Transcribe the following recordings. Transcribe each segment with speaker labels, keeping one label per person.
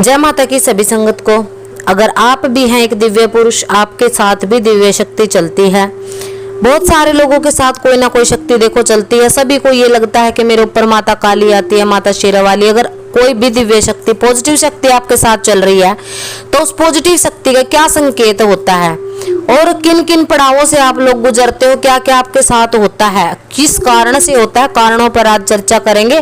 Speaker 1: जय माता की सभी संगत को। अगर आप भी हैं एक दिव्य पुरुष, आपके साथ भी दिव्य शक्ति चलती है। बहुत सारे लोगों के साथ कोई ना कोई शक्ति देखो चलती है। सभी को ये लगता है कि मेरे ऊपर माता काली आती है, माता शेरावाली। अगर कोई भी दिव्य शक्ति, पॉजिटिव शक्ति आपके साथ चल रही है तो उस पॉजिटिव शक्ति का क्या संकेत होता है और किन किन पड़ावों से आप लोग गुजरते हो, क्या क्या आपके साथ होता है, किस कारण से होता है, कारणों पर आज चर्चा करेंगे।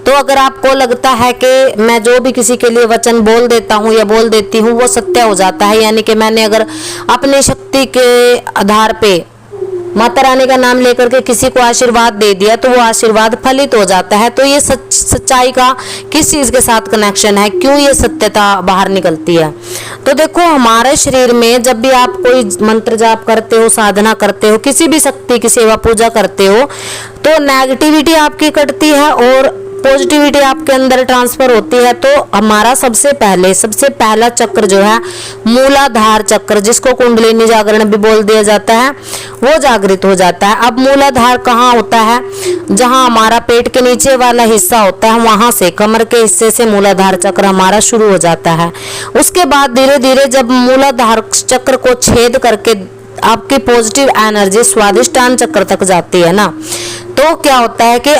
Speaker 1: तो अगर आपको लगता है कि मैं जो भी किसी के लिए वचन बोल देता हूँ या बोल देती हूँ वो सत्य हो जाता है, यानी कि मैंने अगर अपनी शक्ति के आधार पे माता रानी का नाम लेकर के किसी को आशीर्वाद दे दिया तो वो आशीर्वाद फलित हो जाता है, तो ये सच्चाई का किस चीज के साथ कनेक्शन है, क्यों ये सत्यता बाहर निकलती है। तो देखो, हमारे शरीर में जब भी आप कोई मंत्र जाप करते हो, साधना करते हो, किसी भी शक्ति की सेवा पूजा करते हो तो नेगेटिविटी आपकी कटती है और पॉजिटिविटी आपके अंदर ट्रांसफर होती है। तो हमारा सबसे पहला चक्र जो है मूलाधार चक्र, जिसको कुंडलिनी जागरण भी बोल दिया जाता है, वो जागृत हो जाता है। अब मूलाधार कहाँ होता है? जहाँ हमारा पेट के नीचे वाला हिस्सा होता है, वहां से कमर के हिस्से से मूलाधार चक्र हमारा शुरू हो जाता है। उसके बाद धीरे धीरे जब मूलाधार चक्र को छेद करके आपकी पॉजिटिव एनर्जी स्वादिष्टान चक्र तक जाती है ना, तो क्या होता है कि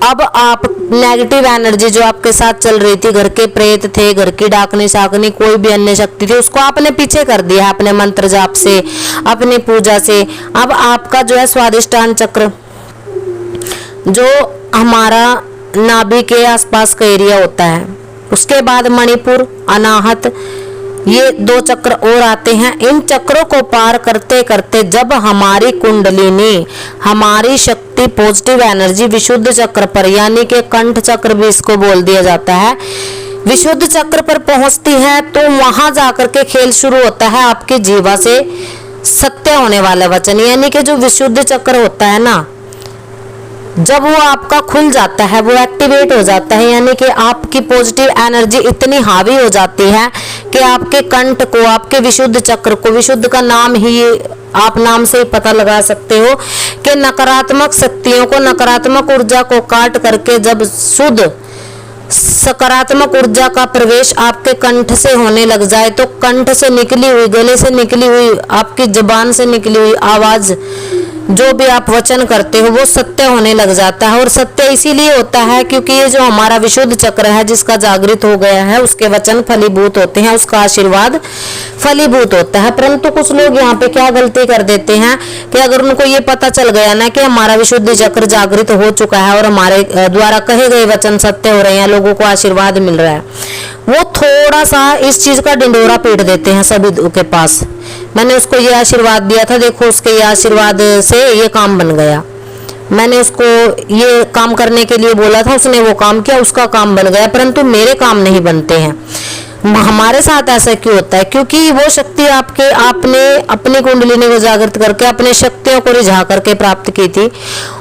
Speaker 1: अब आप नेगेटिव एनर्जी जो आपके साथ चल रही थी, घर के प्रेत थे, घर की डाकनी शाकनी, कोई भी अन्य शक्ति थी, उसको आपने पीछे कर दिया अपने मंत्र जाप से, अपनी पूजा से। अब आपका जो है स्वादिष्टान चक्र, जो हमारा नाभि के आसपास का एरिया होता है, उसके बाद मणिपुर, अनाहत, ये दो चक्र और आते हैं। इन चक्रों को पार करते करते जब हमारी कुंडलिनी, हमारी शक्ति, पॉजिटिव एनर्जी विशुद्ध चक्र पर, यानी कि कंठ चक्र भी इसको बोल दिया जाता है, विशुद्ध चक्र पर पहुंचती है, तो वहां जाकर के खेल शुरू होता है आपकी जीवा से सत्य होने वाला वचन। यानी कि जो विशुद्ध चक्र होता है ना, जब वो आपका खुल जाता है, वो एक्टिवेट हो जाता है, यानी कि आपकी पॉजिटिव एनर्जी इतनी हावी हो जाती है कि आपके कंठ को, आपके विशुद्ध चक्र को, विशुद्ध का नाम ही आप नाम से ही पता लगा सकते हो कि नकारात्मक शक्तियों को, नकारात्मक ऊर्जा को काट करके जब शुद्ध सकारात्मक ऊर्जा का प्रवेश आपके कंठ से होने लग जाए, तो कंठ से निकली हुई, गले से निकली हुई, आपकी जुबान से निकली हुई आवाज, जो भी आप वचन करते हो, वो सत्य होने लग जाता है। और सत्य इसीलिए होता है क्योंकि ये जो हमारा विशुद्ध चक्र है, जिसका जागृत हो गया है, उसके वचन फलीभूत होते हैं, उसका आशीर्वाद फलीभूत होता है। परंतु कुछ लोग यहाँ पे क्या गलती कर देते हैं कि अगर उनको ये पता चल गया ना कि हमारा विशुद्ध चक्र जागृत हो चुका है और हमारे द्वारा कहे गए वचन सत्य हो रहे हैं, लोगों को आशीर्वाद मिल रहा है, वो थोड़ा सा इस चीज का ढिंडोरा पीट देते हैं सभी के पास। मैंने उसको ये आशीर्वाद दिया था, देखो उसके ये आशीर्वाद से ये काम बन गया, मैंने उसको ये काम करने के लिए बोला था, उसने वो काम किया, उसका काम बन गया, परंतु मेरे काम नहीं बनते हैं। हमारे साथ ऐसा क्यों होता है? क्योंकि वो शक्ति आपने अपनी कुंडलिनी को जागृत करके अपने शक्तियों को रिझा करके प्राप्त की थी,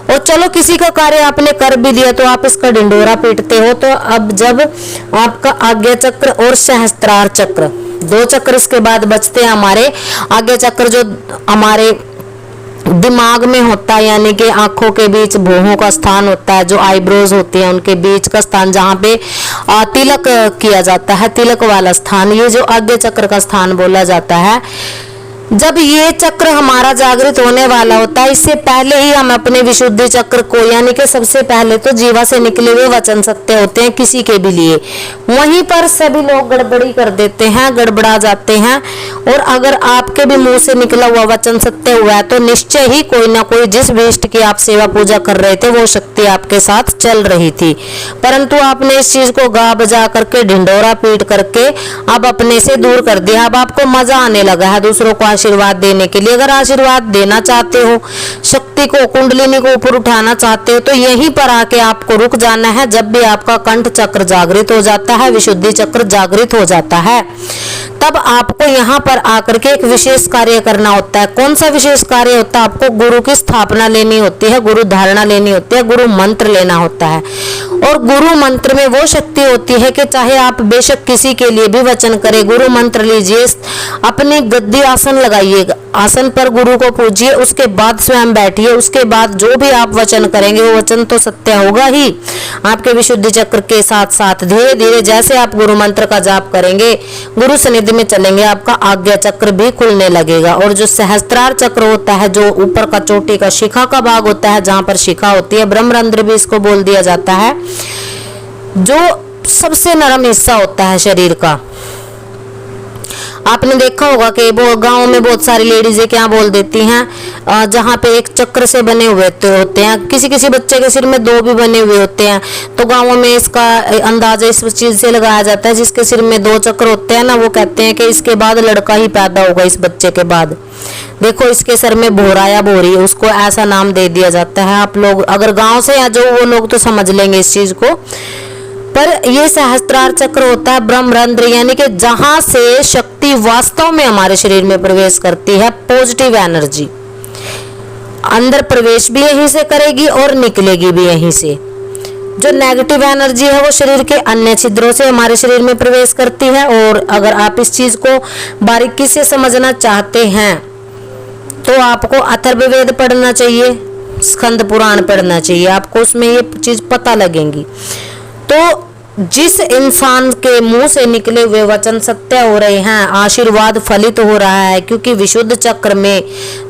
Speaker 1: और चलो किसी का कार्य आपने कर भी दिया तो आप इसका ढिंडोरा पीटते हो। तो अब जब आपका आज्ञा चक्र और सहस्त्रार चक्र, दो चक्र इसके बाद बचते हैं हमारे। आज्ञा चक्र जो हमारे दिमाग में होता है, यानी कि आंखों के बीच भौहों का स्थान होता है, जो आईब्रोज होती हैं उनके बीच का स्थान, जहाँ पे तिलक किया जाता है, तिलक वाला स्थान, ये जो आज्ञा चक्र का स्थान बोला जाता है। जब ये चक्र हमारा जागृत होने वाला होता है, इससे पहले ही हम अपने विशुद्धि चक्र को, यानी कि सबसे पहले तो जीवा से निकले हुए वचन सत्य होते हैं किसी के भी लिए, वहीं पर सभी लोग गड़बड़ी कर देते हैं, गड़बड़ा जाते हैं। और अगर आपके भी मुंह से निकला हुआ वचन सत्य हुआ है तो निश्चय ही कोई ना कोई, जिस भी इष्ट की आप सेवा पूजा कर रहे थे, वो शक्ति आपके साथ चल रही थी, परंतु आपने इस चीज को गा बजा करके, ढिंडोरा पीट करके अब अपने से दूर कर दिया। अब आपको मजा आने लगा है दूसरों को आशीर्वाद देने के लिए। अगर आशीर्वाद देना चाहते हो, शक्ति को, कुंडलिनी को ऊपर उठाना चाहते हो, तो यहीं पर आके आपको रुक जाना है। जब भी आपका कंठ चक्र जागृत हो जाता है, विशुद्धि चक्र जागृत हो जाता है, तब आपको यहाँ पर आकर के एक विशेष कार्य करना होता है। कौन सा विशेष कार्य होता है? आपको गुरु की स्थापना लेनी होती है, गुरु धारणा लेनी होती है, गुरु मंत्र लेना होता है। और गुरु मंत्र में वो शक्ति होती है कि चाहे आप बेशक किसी के लिए भी वचन करें, गुरु मंत्र लीजिए, अपनी गद्दी आसन लगाइए, आसन पर गुरु को पूजिए, उसके बाद स्वयं बैठिए, उसके बाद जो भी आप वचन करेंगे वो वचन तो सत्य होगा ही। आपके विशुद्धि चक्र के साथ साथ धीरे धीरे जैसे आप गुरु मंत्र का जाप करेंगे, गुरु सन्निधि में चलेंगे, आपका आज्ञा चक्र भी खुलने लगेगा। और जो सहस्त्रार चक्र होता है, जो ऊपर का चोटी का शिखा का भाग होता है, जहां पर शिखा होती है, ब्रह्मरंध्र भी इसको बोल दिया जाता है, जो सबसे नरम हिस्सा होता है शरीर का। आपने देखा होगा कि वो गाँव में बहुत सारी लेडीजें क्या बोल देती हैं, जहाँ पे एक चक्र से बने हुए होते हैं, किसी किसी बच्चे के सिर में 2 भी बने हुए होते हैं, तो गाँवों में इसका अंदाजा इस चीज से लगाया जाता है, जिसके सिर में 2 चक्र होते हैं ना, वो कहते हैं कि इसके बाद लड़का ही पैदा होगा इस बच्चे के बाद। देखो इसके सर में भोरा या भोरी, उसको ऐसा नाम दे दिया जाता है। आप लोग अगर गाँव से या जो वो लोग तो समझ लेंगे इस चीज को। पर ये सहस्त्रार चक्र होता है ब्रह्मरंध्र, यानी कि जहां से शक्ति वास्तव में हमारे शरीर में प्रवेश करती है, पॉजिटिव एनर्जी अंदर प्रवेश भी यहीं से करेगी और निकलेगी भी यहीं से। जो नेगेटिव एनर्जी है वो शरीर के अन्य छिद्रों से हमारे शरीर में प्रवेश करती है। और अगर आप इस चीज को बारीकी से समझना चाहते हैं तो आपको अथर्ववेद पढ़ना चाहिए, स्कंद पुराण पढ़ना चाहिए, आपको उसमें ये चीज पता लगेंगी। तो जिस इंसान के मुंह से निकले हुए वचन सत्य हो रहे हैं, आशीर्वाद फलित हो रहा है, क्योंकि विशुद्ध चक्र में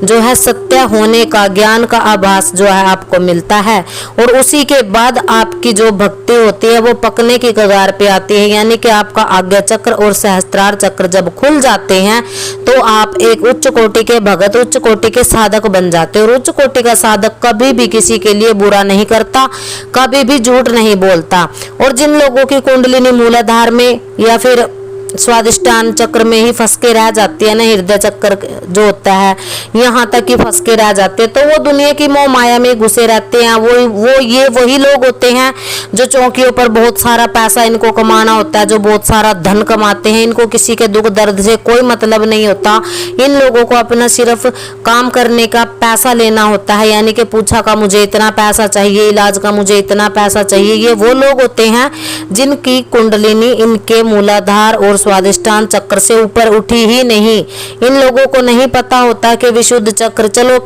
Speaker 1: जो है सत्य होने का, ज्ञान का आभास जो है आपको मिलता है। और उसी के बाद आपकी जो भक्ति होती है वो पकने की कगार पे आती है, यानी कि आपका आज्ञा चक्र और सहस्त्रार चक्र जब खुल जाते हैं तो आप एक उच्च कोटि के भगत, उच्च कोटि के साधक बन जाते हैं। और उच्च कोटि का साधक कभी भी किसी के लिए बुरा नहीं करता, कभी भी झूठ नहीं बोलता। और जिन लोगों की कुंडलिनी मूलाधार में या फिर स्वादिष्टान चक्र में ही फंस के रह जाती है ना, हृदय चक्र जो होता है यहाँ तक ही फंस के रह जाते हैं, तो वो दुनिया की मोह माया में घुसे रहते हैं। ये वही लोग होते हैं जो चौकियों पर बहुत सारा पैसा इनको कमाना होता है, जो बहुत सारा धन कमाते हैं, इनको किसी के दुख दर्द से कोई मतलब नहीं होता। इन लोगों को अपना सिर्फ काम करने का पैसा लेना होता है, यानी कि पूछा का मुझे इतना पैसा चाहिए, इलाज का मुझे इतना पैसा चाहिए। ये वो लोग होते हैं जिनकी कुंडलिनी इनके मूलाधार और स्वादिष्टान चक्र से ऊपर उठी ही नहीं। इन लोगों को नहीं पता होता कि विशुद्ध चक्र, चलो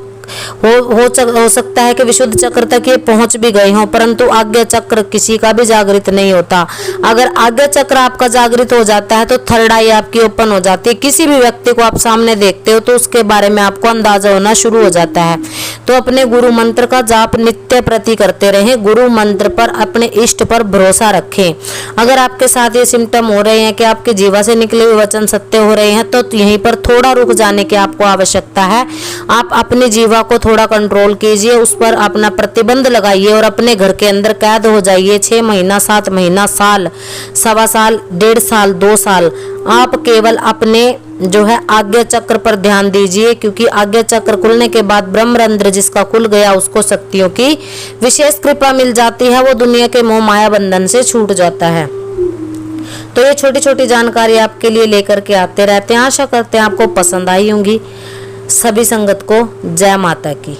Speaker 1: हो सकता है कि विशुद्ध चक्र तक ये पहुंच भी गए हों, परंतु आज्ञा चक्र किसी का भी जागृत नहीं होता। अगर आज्ञा चक्र आपका जागृत हो जाता है तो थर्ड आई आपकी ओपन हो जाती है। किसी भी व्यक्ति को आप सामने देखते हो तो उसके बारे में आपको अंदाजा होना शुरू हो जाता है। तो अपने गुरु मंत्र का जाप नित्य प्रति करते रहें, गुरु मंत्र पर, अपने इष्ट पर भरोसा रखें। अगर आपके साथ ये सिम्टम हो रहे हैं कि आपके जीवा से निकले हुए वचन सत्य हो रहे हैं, तो यहीं पर थोड़ा रुक जाने की आपको आवश्यकता है। आप अपने जीवा को थोड़ा कंट्रोल कीजिए, उस पर अपना प्रतिबंध लगाइए और अपने घर के अंदर कैद हो जाइए। 6 महीना, 7 महीना, साल, 1.25 साल, 1.5 साल, 2 साल आप केवल अपने जो है आज्ञा चक्र पर ध्यान दीजिए, क्योंकि आज्ञा चक्र खुलने के बाद ब्रह्मरंध्र जिसका खुल गया उसको शक्तियों की विशेष कृपा मिल जाती है, वो दुनिया के मोह माया बंधन से छूट जाता है। तो ये छोटी छोटी जानकारी आपके लिए लेकर के आते रहते हैं। आशा करते हैं आपको पसंद आई होंगी। सभी संगत को जय माता की।